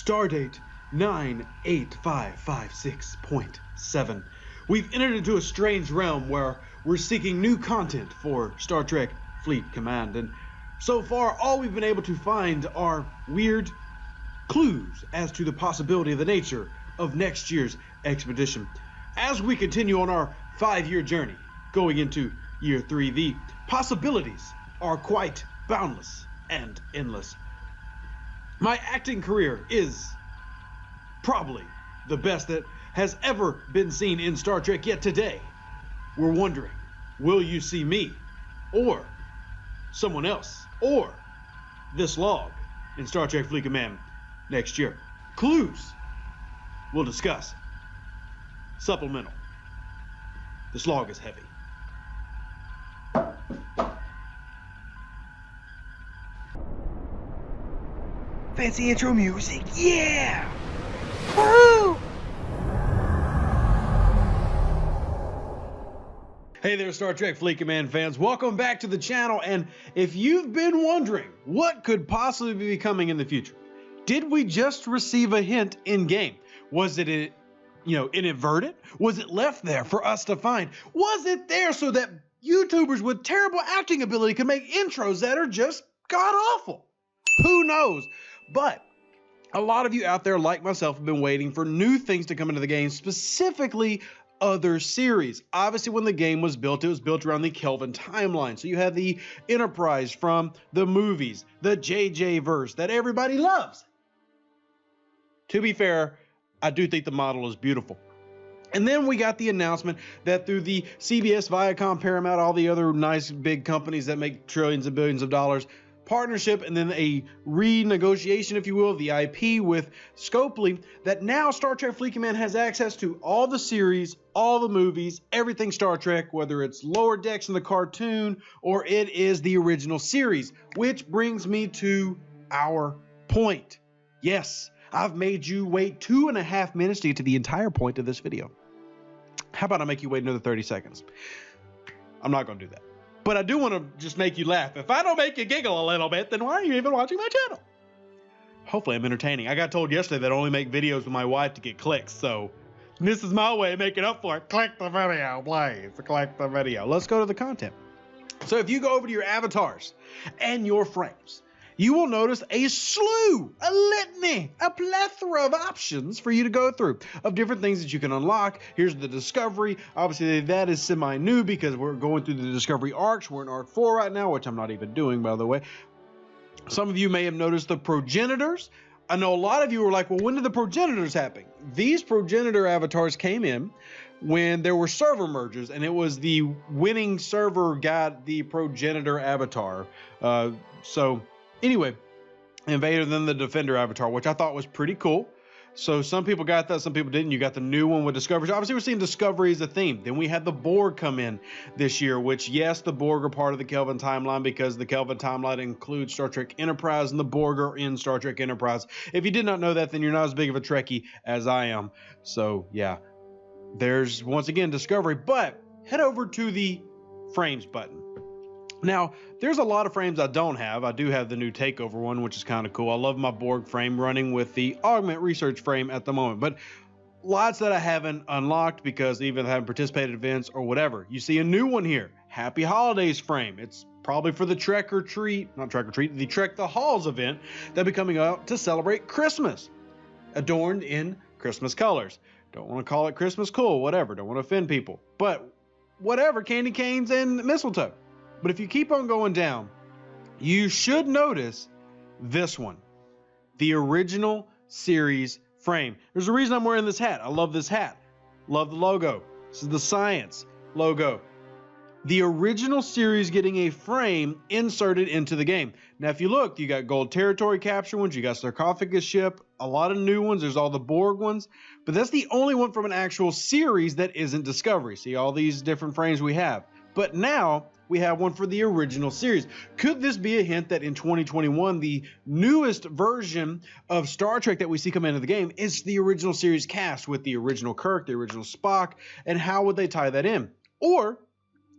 Stardate 98556.7. We've entered into a strange realm where we're seeking new content for Star Trek Fleet Command, and so far all we've been able to find are weird clues as to the possibility of the nature of next year's expedition. As we continue on our 5-year journey, going into year 3, the possibilities are quite boundless and endless. My acting career is probably the best that has ever been seen in Star Trek, yet today we're wondering, will you see me or someone else or this log in Star Trek Fleet Command next year? Clues we'll discuss. Supplemental: this log is heavy. Fancy intro music, yeah! Woo! Hey there, Star Trek Fleet Command fans. Welcome back to the channel, and if you've been wondering what could possibly be coming in the future, did we just receive a hint in-game? Was it inadvertent? Was it left there for us to find? Was it there so that YouTubers with terrible acting ability could make intros that are just god-awful? Who knows? But a lot of you out there, like myself, have been waiting for new things to come into the game, specifically other series. Obviously, when the game was built, it was built around the Kelvin timeline. So you have the Enterprise from the movies, the JJ verse that everybody loves. To be fair, I do think the model is beautiful. And then we got the announcement that through the CBS, Viacom, Paramount, all the other nice big companies that make trillions and billions of dollars, partnership and then a renegotiation, if you will, of the IP with Scopely, that now Star Trek Fleet Command has access to all the series, all the movies, everything Star Trek, whether it's Lower Decks in the cartoon or it is the original series. Which brings me to our point. Yes, I've made you wait 2.5 minutes to get to the entire point of this video. How about I make you wait another 30 seconds? I'm not going to do that. But I do want to just make you laugh. If I don't make you giggle a little bit, then why are you even watching my channel? Hopefully I'm entertaining. I got told yesterday that I only make videos with my wife to get clicks, so this is my way of making up for it. Click the video, please. Click the video. Let's go to the content. So if you go over to your avatars and your frames, you will notice a slew, a litany, a plethora of options for you to go through of different things that you can unlock. Here's the Discovery. Obviously, that is semi-new because we're going through the Discovery arcs. We're in Arc 4 right now, which I'm not even doing, by the way. Some of you may have noticed the Progenitors. I know a lot of you were like, well, when did the Progenitors happen? These Progenitor avatars came in when there were server mergers, and it was the winning server got the Progenitor avatar. Anyway, Invader, then the Defender avatar, which I thought was pretty cool. So some people got that, some people didn't. You got the new one with Discovery. Obviously, we're seeing Discovery as a theme. Then we had the Borg come in this year, which, yes, the Borg are part of the Kelvin timeline because the Kelvin timeline includes Star Trek Enterprise, and the Borg are in Star Trek Enterprise. If you did not know that, then you're not as big of a Trekkie as I am. So, yeah, there's, once again, Discovery. But head over to the Frames button. Now, there's a lot of frames I don't have. I do have the new Takeover one, which is kind of cool. I love my Borg frame running with the Augment Research frame at the moment, but lots that I haven't unlocked because even I haven't participated in events or whatever. You see a new one here, Happy Holidays frame. It's probably for the the Trek the Halls event that'll be coming out to celebrate Christmas, adorned in Christmas colors. Don't want to call it Christmas cool, whatever. Don't want to offend people, but whatever, candy canes and mistletoe. But if you keep on going down, you should notice this one, the original series frame. There's a reason I'm wearing this hat. I love this hat. Love the logo. This is the Science logo. The original series getting a frame inserted into the game. Now, if you look, you got Gold Territory capture ones, you got Sarcophagus ship, a lot of new ones. There's all the Borg ones, but that's the only one from an actual series that isn't Discovery. See all these different frames we have. But now we have one for the original series. Could this be a hint that in 2021, the newest version of Star Trek that we see come into the game is the original series cast with the original Kirk, the original Spock, and how would they tie that in? Or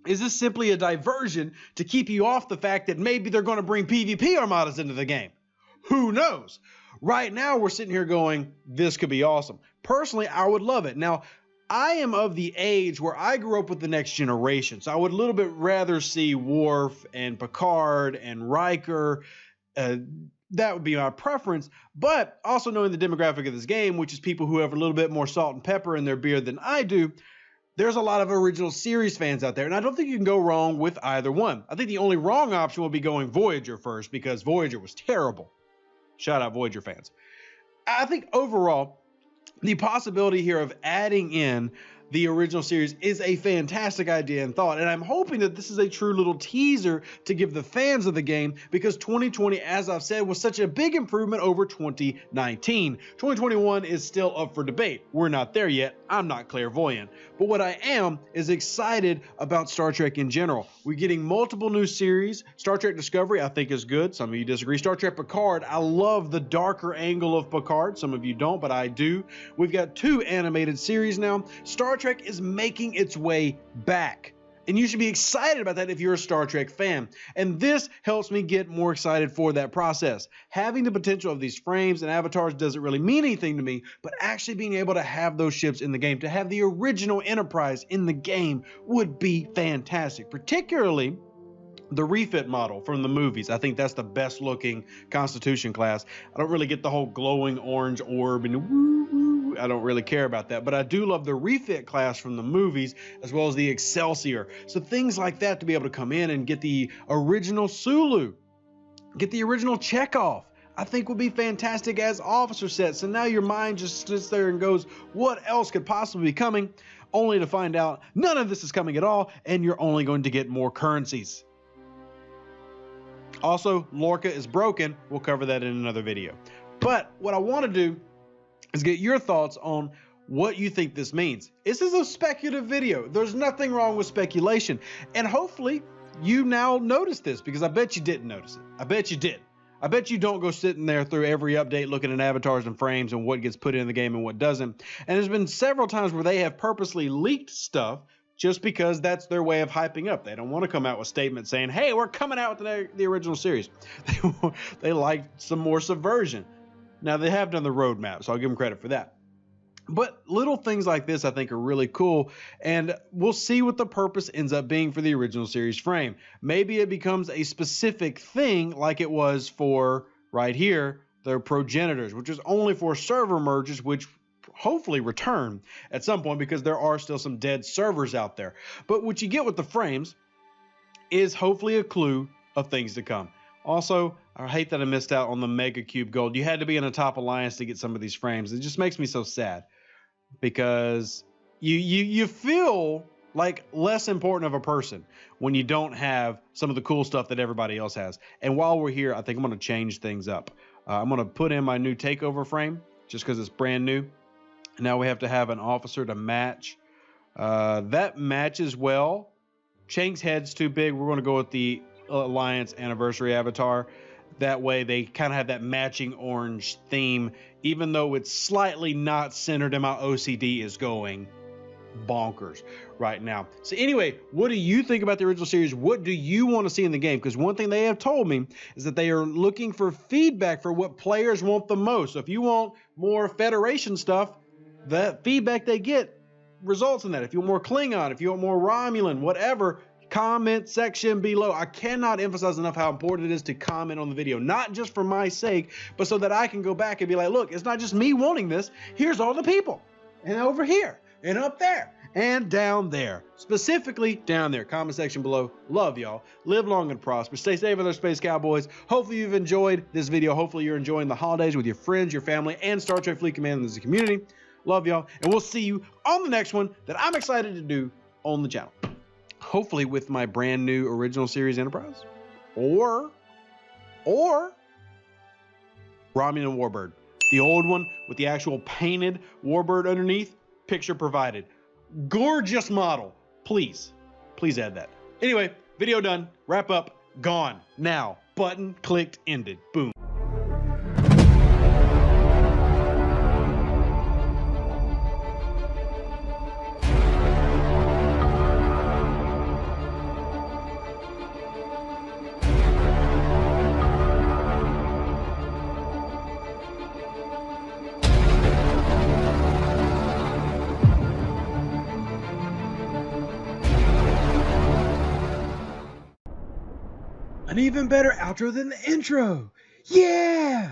is this simply a diversion to keep you off the fact that maybe they're going to bring PvP armadas into the game? Who knows? Right now, we're sitting here going, this could be awesome. Personally, I would love it. Now, I am of the age where I grew up with the Next Generation, so I would a little bit rather see Worf and Picard and Riker. That would be my preference, but also knowing the demographic of this game, which is people who have a little bit more salt and pepper in their beer than I do, there's a lot of original series fans out there, and I don't think you can go wrong with either one. I think the only wrong option would be going Voyager first, because Voyager was terrible. Shout out Voyager fans. I think overall, the possibility here of adding in the original series is a fantastic idea and thought, and I'm hoping that this is a true little teaser to give the fans of the game, because 2020, as I've said, was such a big improvement over 2019. 2021 is still up for debate. We're not there yet. I'm not clairvoyant. But what I am is excited about Star Trek in general. We're getting multiple new series. Star Trek Discovery, I think, is good. Some of you disagree. Star Trek Picard, I love the darker angle of Picard. Some of you don't, but I do. We've got 2 animated series now. Star Trek is making its way back. And you should be excited about that if you're a Star Trek fan. And this helps me get more excited for that process. Having the potential of these frames and avatars doesn't really mean anything to me, but actually being able to have those ships in the game, to have the original Enterprise in the game would be fantastic. Particularly the refit model from the movies. I think that's the best looking Constitution class. I don't really get the whole glowing orange orb and woo. I don't really care about that, but I do love the refit class from the movies, as well as the Excelsior. So things like that, to be able to come in and get the original Sulu, get the original Chekhov, I think would be fantastic as officer sets. And now your mind just sits there and goes, what else could possibly be coming? Only to find out none of this is coming at all, and you're only going to get more currencies. Also, Lorca is broken. We'll cover that in another video. But what I want to do is get your thoughts on what you think this means. This is a speculative video. There's nothing wrong with speculation. And hopefully you now notice this, because I bet you didn't notice it. I bet you did. I bet you don't go sitting there through every update looking at avatars and frames and what gets put in the game and what doesn't. And there's been several times where they have purposely leaked stuff just because that's their way of hyping up. They don't want to come out with statements saying, hey, we're coming out with the original series. They like some more subversion. Now, they have done the roadmap, so I'll give them credit for that. But little things like this, I think, are really cool, and we'll see what the purpose ends up being for the original series frame. Maybe it becomes a specific thing like it was for, right here, their progenitors, which is only for server merges, which hopefully return at some point, because there are still some dead servers out there. But what you get with the frames is hopefully a clue of things to come. Also, I hate that I missed out on the Mega Cube Gold. You had to be in a top alliance to get some of these frames. It just makes me so sad, because you feel like less important of a person when you don't have some of the cool stuff that everybody else has. And while we're here, I think I'm going to change things up. I'm going to put in my new takeover frame just because it's brand new. Now we have to have an officer to match. That matches well. Chang's head's too big. We're going to go with the Alliance Anniversary avatar. That way they kind of have that matching orange theme, even though it's slightly not centered, and my OCD is going bonkers right now. So anyway, what do you think about the original series? What do you want to see in the game? Because one thing they have told me is that they are looking for feedback for what players want the most. So if you want more Federation stuff, that feedback they get results in that. If you want more Klingon, if you want more Romulan, whatever, comment section below. I cannot emphasize enough how important it is to comment on the video, not just for my sake, but so that I can go back and be like, look, it's not just me wanting this. Here's all the people, and over here, and up there, and down there. Specifically down there. Comment section below. Love y'all. Live long and prosper. Stay safe, other Space Cowboys. Hopefully you've enjoyed this video. Hopefully you're enjoying the holidays with your friends, your family, and Star Trek Fleet Command as a community. Love y'all, and we'll see you on the next one that I'm excited to do on the channel. Hopefully with my brand new original series Enterprise, or Romulan Warbird, the old one with the actual painted Warbird underneath. Picture provided. Gorgeous model. Please add that. Anyway, video done. Wrap up. Gone. Now. Button clicked. Ended. Boom. An even better outro than the intro. Yeah!